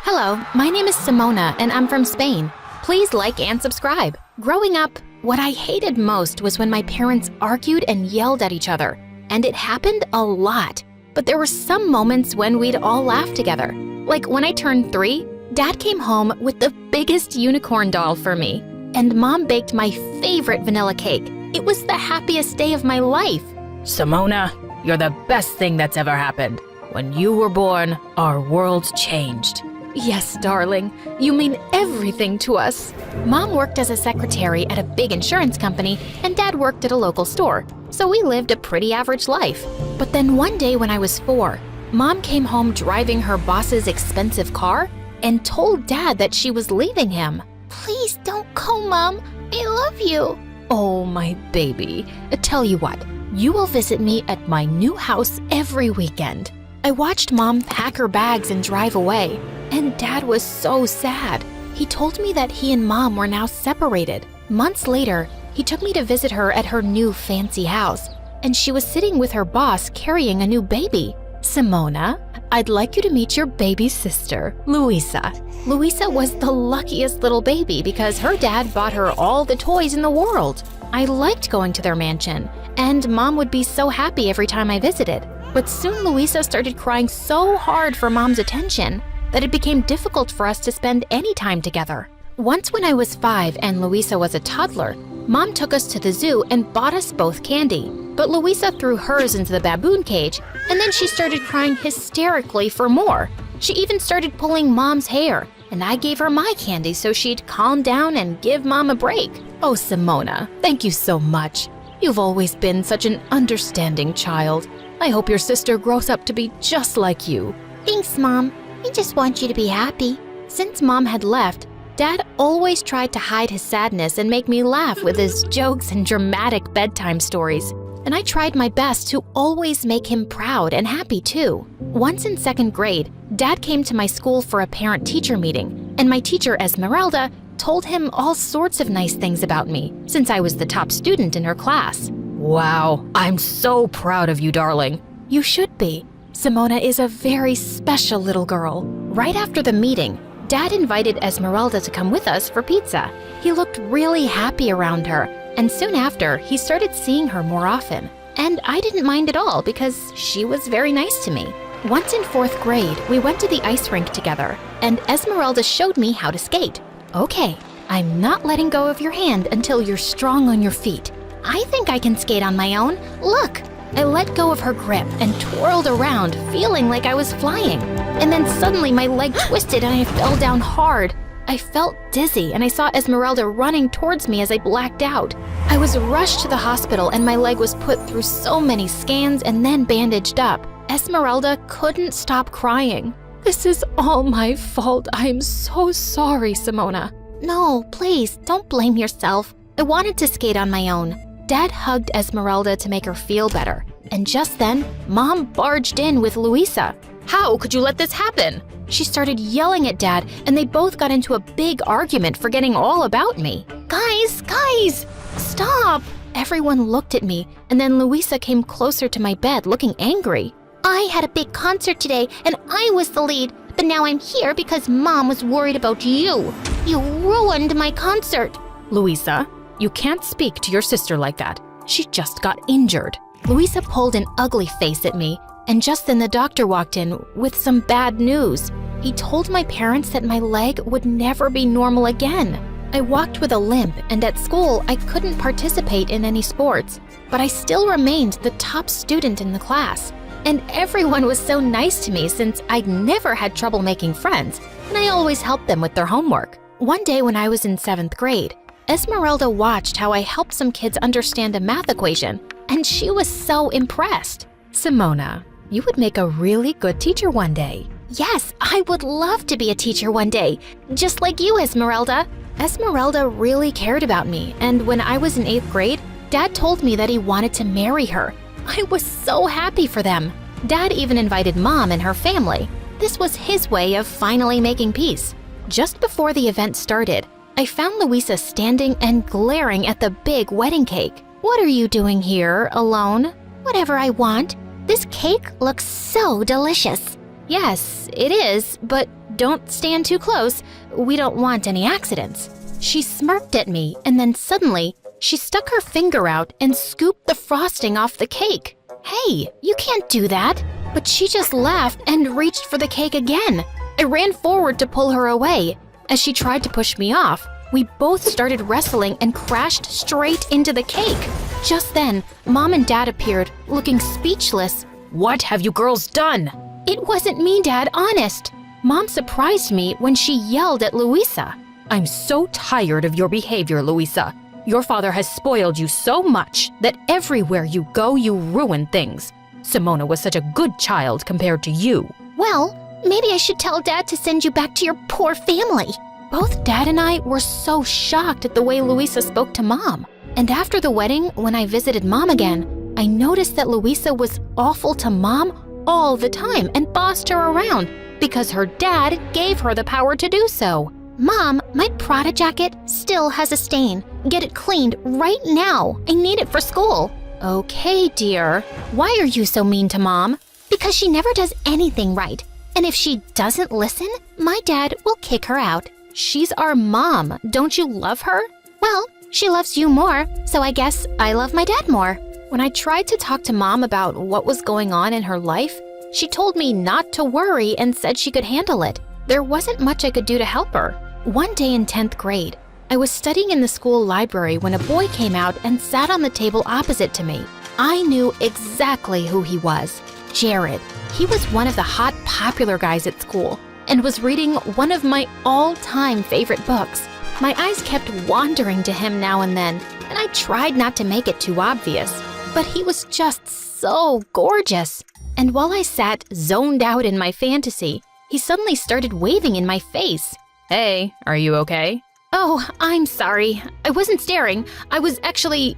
Hello, my name is Simona and I'm from Spain. Please like and subscribe. Growing up, what I hated most was when my parents argued and yelled at each other. And it happened a lot. But there were some moments when we'd all laugh together. Like when I turned 3, Dad came home with the biggest unicorn doll for me. And Mom baked my favorite vanilla cake. It was the happiest day of my life. Simona, you're the best thing that's ever happened. When you were born, our world changed. Yes, darling. You mean everything to us. Mom worked as a secretary at a big insurance company, and Dad worked at a local store. So we lived a pretty average life. But then one day when I was 4, Mom came home driving her boss's expensive car and told Dad that she was leaving him. Please don't go, Mom. I love you. Oh, my baby. Tell you what, you will visit me at my new house every weekend. I watched Mom pack her bags and drive away. And Dad was so sad. He told me that he and Mom were now separated. Months later, he took me to visit her at her new fancy house, and she was sitting with her boss carrying a new baby. Simona, I'd like you to meet your baby sister, Luisa. Luisa was the luckiest little baby because her dad bought her all the toys in the world. I liked going to their mansion, and Mom would be so happy every time I visited. But soon Luisa started crying so hard for Mom's attention that it became difficult for us to spend any time together. Once when I was 5 and Luisa was a toddler, Mom took us to the zoo and bought us both candy. But Luisa threw hers into the baboon cage, and then she started crying hysterically for more. She even started pulling Mom's hair, and I gave her my candy so she'd calm down and give Mom a break. Oh, Simona, thank you so much. You've always been such an understanding child. I hope your sister grows up to be just like you. Thanks, Mom. I just want you to be happy. Since Mom had left, Dad always tried to hide his sadness and make me laugh with his jokes and dramatic bedtime stories. And I tried my best to always make him proud and happy too. Once in 2nd grade, Dad came to my school for a parent-teacher meeting, and my teacher Esmeralda told him all sorts of nice things about me since I was the top student in her class. Wow, I'm so proud of you, darling. You should be. Simona is a very special little girl. Right after the meeting, Dad invited Esmeralda to come with us for pizza. He looked really happy around her, and soon after, he started seeing her more often. And I didn't mind at all because she was very nice to me. Once in 4th grade, we went to the ice rink together, and Esmeralda showed me how to skate. Okay, I'm not letting go of your hand until you're strong on your feet. I think I can skate on my own. Look! I let go of her grip and twirled around, feeling like I was flying. And then suddenly my leg twisted and I fell down hard. I felt dizzy and I saw Esmeralda running towards me as I blacked out. I was rushed to the hospital and my leg was put through so many scans and then bandaged up. Esmeralda couldn't stop crying. This is all my fault. I'm so sorry, Simona. No, please, don't blame yourself. I wanted to skate on my own. Dad hugged Esmeralda to make her feel better. And just then, Mom barged in with Luisa. How could you let this happen? She started yelling at Dad, and they both got into a big argument forgetting all about me. Guys, stop! Everyone looked at me, and then Luisa came closer to my bed looking angry. I had a big concert today, and I was the lead, but now I'm here because Mom was worried about you. You ruined my concert. Luisa, you can't speak to your sister like that. She just got injured. Luisa pulled an ugly face at me, and just then the doctor walked in with some bad news. He told my parents that my leg would never be normal again. I walked with a limp, and at school I couldn't participate in any sports, but I still remained the top student in the class. And everyone was so nice to me since I'd never had trouble making friends, and I always helped them with their homework. One day when I was in 7th grade, Esmeralda watched how I helped some kids understand a math equation, and she was so impressed. Simona, you would make a really good teacher one day. Yes, I would love to be a teacher one day, just like you, Esmeralda. Esmeralda really cared about me, and when I was in 8th grade, Dad told me that he wanted to marry her. I was so happy for them. Dad even invited Mom and her family. This was his way of finally making peace. Just before the event started, I found Luisa standing and glaring at the big wedding cake. What are you doing here, alone? Whatever I want. This cake looks so delicious. Yes, it is, but don't stand too close. We don't want any accidents." She smirked at me, and then suddenly, she stuck her finger out and scooped the frosting off the cake. "Hey, you can't do that." But she just laughed and reached for the cake again. I ran forward to pull her away. As she tried to push me off, we both started wrestling and crashed straight into the cake. Just then, Mom and Dad appeared, looking speechless. What have you girls done? "It wasn't me, Dad, honest." Mom surprised me when she yelled at Louisa. I'm so tired of your behavior, Louisa. Your father has spoiled you so much that everywhere you go, you ruin things. Simona was such a good child compared to you. "Well, maybe I should tell Dad to send you back to your poor family." Both Dad and I were so shocked at the way Louisa spoke to Mom. And after the wedding, when I visited Mom again, I noticed that Louisa was awful to Mom all the time and bossed her around because her dad gave her the power to do so. "Mom, my Prada jacket still has a stain. Get it cleaned right now. I need it for school." "Okay, dear. Why are you so mean to Mom?" "Because she never does anything right. And if she doesn't listen, my dad will kick her out." "She's our mom. Don't you love her?" "Well, she loves you more, so I guess I love my dad more." When I tried to talk to Mom about what was going on in her life, she told me not to worry and said she could handle it. There wasn't much I could do to help her. One day in 10th grade, I was studying in the school library when a boy came out and sat on the table opposite to me. I knew exactly who he was. Jared. He was one of the hot, popular guys at school and was reading one of my all-time favorite books. My eyes kept wandering to him now and then, and I tried not to make it too obvious. But he was just so gorgeous. And while I sat zoned out in my fantasy, he suddenly started waving in my face. Hey, are you okay? "Oh, I'm sorry. I wasn't staring. I was actually,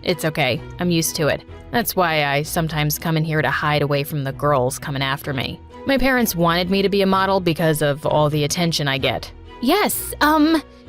It's okay. I'm used to it. That's why I sometimes come in here to hide away from the girls coming after me. My parents wanted me to be a model because of all the attention I get. Yes,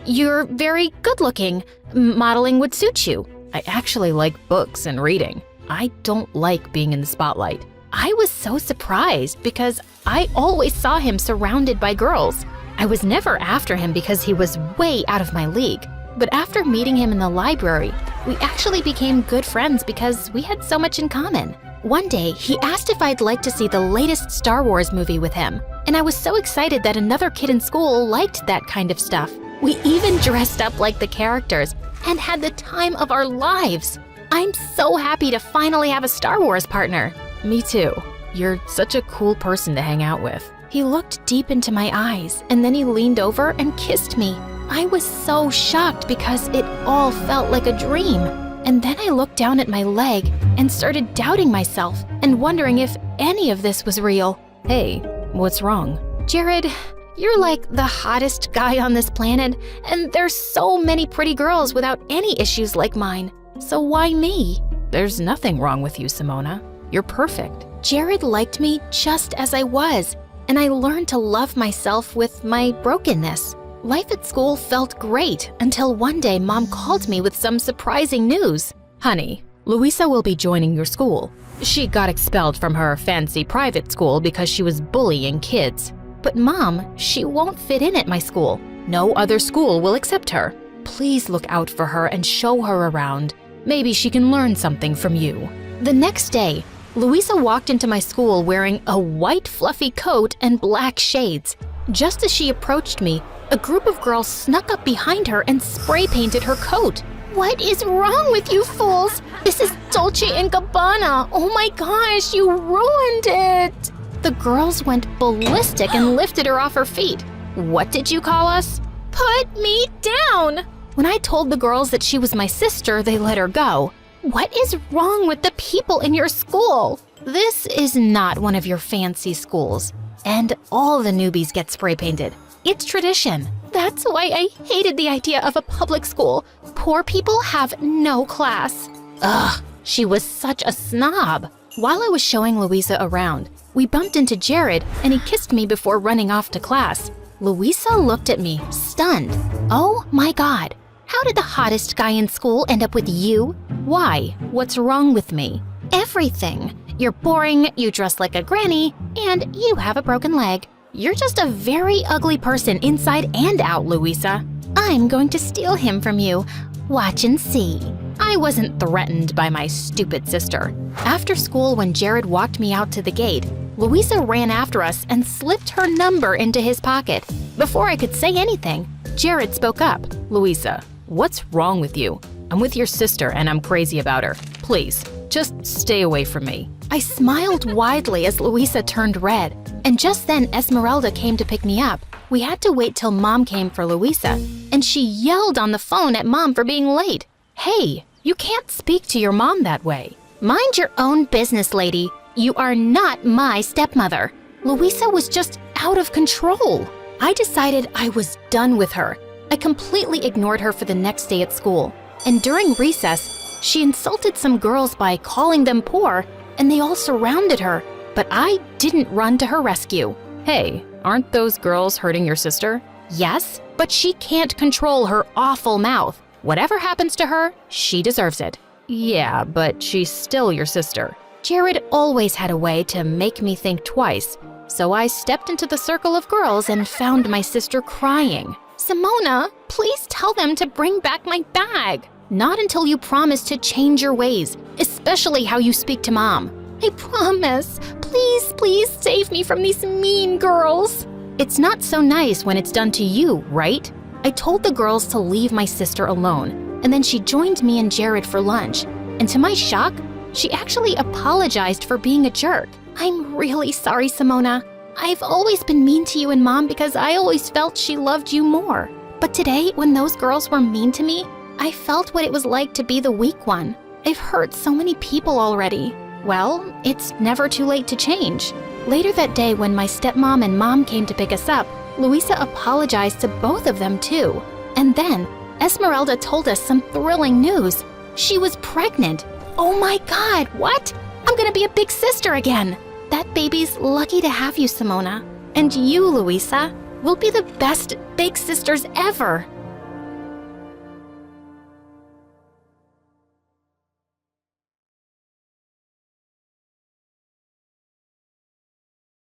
you're very good-looking. Modeling would suit you." I actually like books and reading. I don't like being in the spotlight. I was so surprised because I always saw him surrounded by girls. I was never after him because he was way out of my league. But after meeting him in the library, we actually became good friends because we had so much in common. One day, he asked if I'd like to see the latest Star Wars movie with him, and I was so excited that another kid in school liked that kind of stuff. We even dressed up like the characters and had the time of our lives. I'm so happy to finally have a Star Wars partner. Me too. You're such a cool person to hang out with. He looked deep into my eyes, and then he leaned over and kissed me. I was so shocked because it all felt like a dream. And then I looked down at my leg and started doubting myself and wondering if any of this was real. Hey, what's wrong? "Jared, you're like the hottest guy on this planet, and there's so many pretty girls without any issues like mine. So why me?" There's nothing wrong with you, Simona. You're perfect. Jared liked me just as I was, and I learned to love myself with my brokenness. Life at school felt great until one day Mom called me with some surprising news. Honey, Louisa will be joining your school. She got expelled from her fancy private school because she was bullying kids. "But Mom, she won't fit in at my school." No other school will accept her. Please look out for her and show her around. Maybe she can learn something from you. The next day, Louisa walked into my school wearing a white fluffy coat and black shades. Just as she approached me, a group of girls snuck up behind her and spray painted her coat. "What is wrong with you fools? This is Dolce & Gabbana. Oh my gosh, you ruined it." The girls went ballistic and lifted her off her feet. What did you call us? "Put me down." When I told the girls that she was my sister, they let her go. "What is wrong with the people in your school? This is not one of your fancy schools. And all the newbies get spray painted. It's tradition. That's why I hated the idea of a public school. Poor people have no class." Ugh, she was such a snob. While I was showing Louisa around, we bumped into Jared and he kissed me before running off to class. Louisa looked at me, stunned. "Oh my God, how did the hottest guy in school end up with you?" Why? What's wrong with me? "Everything. You're boring, you dress like a granny, and you have a broken leg." You're just a very ugly person inside and out, Louisa. I'm going to steal him from you. Watch and see. I wasn't threatened by my stupid sister. After school, when Jared walked me out to the gate, Louisa ran after us and slipped her number into his pocket. Before I could say anything, Jared spoke up. Louisa, what's wrong with you? I'm with your sister and I'm crazy about her. Please, just stay away from me. I smiled widely as Louisa turned red, and just then Esmeralda came to pick me up. We had to wait till Mom came for Louisa, and she yelled on the phone at Mom for being late. Hey, you can't speak to your mom that way. Mind your own business, lady. You are not my stepmother. Louisa was just out of control. I decided I was done with her. I completely ignored her for the next day at school, and during recess, she insulted some girls by calling them poor, and they all surrounded her, but I didn't run to her rescue. Hey, aren't those girls hurting your sister? Yes, but she can't control her awful mouth. Whatever happens to her, she deserves it. Yeah, but she's still your sister. Jared always had a way to make me think twice, so I stepped into the circle of girls and found my sister crying. Simona, please tell them to bring back my bag. Not until you promise to change your ways, especially how you speak to Mom. I promise. Please, please save me from these mean girls. It's not so nice when it's done to you, right? I told the girls to leave my sister alone, and then she joined me and Jared for lunch. And to my shock, she actually apologized for being a jerk. I'm really sorry, Simona. I've always been mean to you and Mom because I always felt she loved you more. But today, when those girls were mean to me, I felt what it was like to be the weak one. I've hurt so many people already. Well, it's never too late to change. Later that day, when my stepmom and Mom came to pick us up, Louisa apologized to both of them too. And then, Esmeralda told us some thrilling news. She was pregnant. Oh my God, what? I'm gonna be a big sister again. That baby's lucky to have you, Simona. And you, Louisa, will be the best big sisters ever.